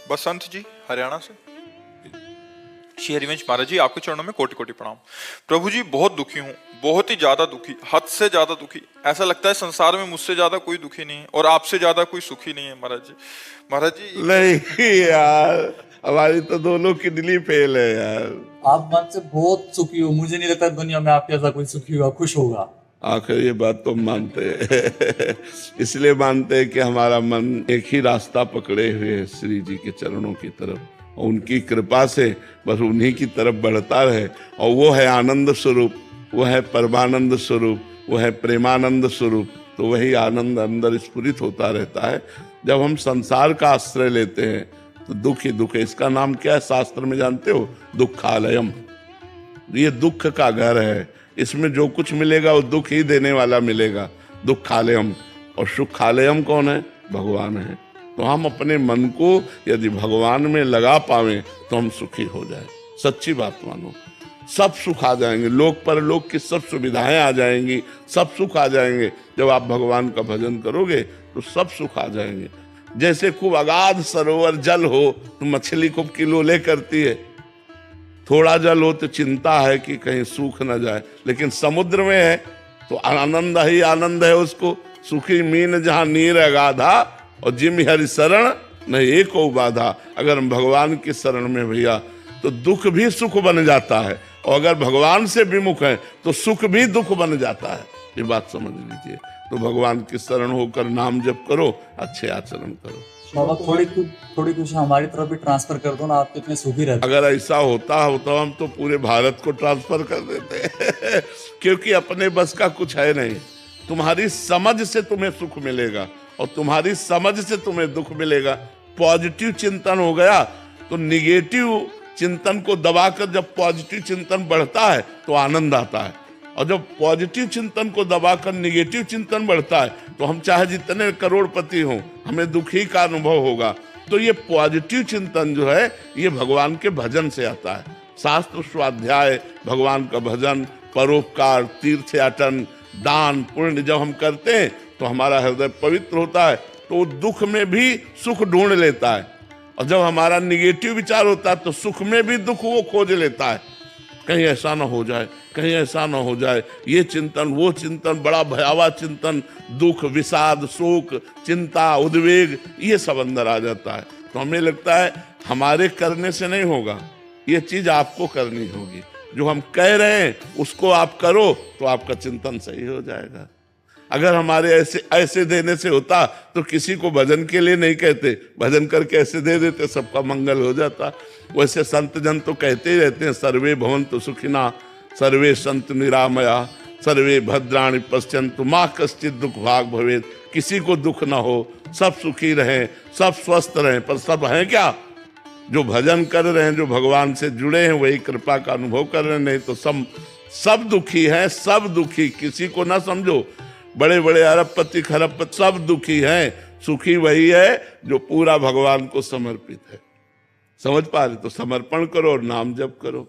बसंत जी हरियाणा से। श्री हरिवंश महाराज जी, आपके चरणों में कोटि कोटि प्रणाम। प्रभु जी, बहुत दुखी हूँ, बहुत ही ज्यादा दुखी, हद से ज्यादा दुखी। ऐसा लगता है संसार में मुझसे ज्यादा कोई दुखी नहीं है और आपसे ज्यादा कोई सुखी नहीं है महाराज जी। महाराज जी नहीं यार, हमारी तो दोनों किडनी फेल है यार। आप मन से बहुत सुखी हो, मुझे नहीं लगता दुनिया में आपके जैसा कोई सुखी होगा, खुश होगा। आखिर ये बात तो मानते हैं इसलिए मानते हैं कि हमारा मन एक ही रास्ता पकड़े हुए है, श्री जी के चरणों की तरफ, और उनकी कृपा से बस उन्हीं की तरफ बढ़ता रहे। और वो है आनंद स्वरूप, वो है परमानंद स्वरूप, वो है प्रेमानंद स्वरूप। तो वही आनंद अंदर स्फुरित होता रहता है। जब हम संसार का आश्रय लेते हैं तो दुख ही दुख है। इसका नाम क्या है शास्त्र में जानते हो? दुखालयम। ये दुख का घर है, इसमें जो कुछ मिलेगा वो दुख ही देने वाला मिलेगा, दुखालयम। और सुखालयम कौन है? भगवान है। तो हम अपने मन को यदि भगवान में लगा पावें तो हम सुखी हो जाए। सच्ची बात मानो, सब सुख आ जाएंगे, लोक परलोक की सब सुविधाएं आ जाएंगी, सब सुख आ जाएंगे। जब आप भगवान का भजन करोगे तो सब सुख आ जाएंगे। जैसे खूब अगाध सरोवर जल हो तो मछली खूब किलोले करती है, थोड़ा जल हो तो चिंता है कि कहीं सूख न जाए, लेकिन समुद्र में है तो आनंद ही आनंद है उसको। सुखी मीन जहां नीर अगाधा और जिम हरि शरण नहीं एको बाधा। अगर हम भगवान की शरण में भैया तो दुख भी सुख बन जाता है, और अगर भगवान से विमुख है तो सुख भी दुख बन जाता है। ये बात समझ लीजिए। तो भगवान की शरण होकर नाम जप करो, अच्छे आचरण करो। बाबा थोड़ी खुशी हमारी तरफ भी ट्रांसफर कर दो ना, आप तो इतने सुखी रहते। अगर ऐसा होता हो तो हम तो पूरे भारत को ट्रांसफर कर देते क्योंकि अपने बस का कुछ है नहीं। तुम्हारी समझ से तुम्हें सुख मिलेगा और तुम्हारी समझ से तुम्हें दुख मिलेगा। पॉजिटिव चिंतन हो गया तो निगेटिव चिंतन को दबाकर जब पॉजिटिव चिंतन बढ़ता है तो आनंद आता है, और जब पॉजिटिव चिंतन को दबाकर निगेटिव चिंतन बढ़ता है तो हम चाहे जितने करोड़पति हों, हमें दुखी का अनुभव होगा। तो ये पॉजिटिव चिंतन जो है ये भगवान के भजन से आता है। शास्त्र स्वाध्याय, भगवान का भजन, परोपकार, तीर्थयाटन, दान पुण्य जब हम करते हैं तो हमारा हृदय पवित्र होता है, तो दुख में भी सुख ढूंढ लेता है। और जब हमारा निगेटिव विचार होता है तो सुख में भी दुख वो खोज लेता है। कहीं ऐसा ना हो जाए, कहीं ऐसा ना हो जाए, ये चिंतन वो चिंतन, बड़ा भयावह चिंतन, दुख, विषाद, शोक, चिंता, उद्वेग, ये सब अंदर आ जाता है। तो हमें लगता है हमारे करने से नहीं होगा, ये चीज आपको करनी होगी। जो हम कह रहे हैं उसको आप करो तो आपका चिंतन सही हो जाएगा। अगर हमारे ऐसे देने से होता तो किसी को भजन के लिए नहीं कहते, भजन करके ऐसे दे देते, सबका मंगल हो जाता। वैसे संत जन तो कहते ही रहते हैं, सर्वे भवन्तु सुखिना, सर्वे सन्तु निरामया, सर्वे भद्राणि पश्यन्तु, माँ कश्चित् दुख भाग भवेत्। किसी को दुख ना हो, सब सुखी रहें, सब स्वस्थ रहें। पर सब हैं क्या? जो भजन कर रहे हैं, जो भगवान से जुड़े हैं, वही कृपा का अनुभव कर रहे हैं। नहीं तो सब दुखी हैं, सब दुखी। किसी को ना समझो, बड़े बड़े अरबपति खरबपति सब दुखी हैं, सुखी वही है जो पूरा भगवान को समर्पित है। समझ पा रहे? तो समर्पण करो और नाम जप करो।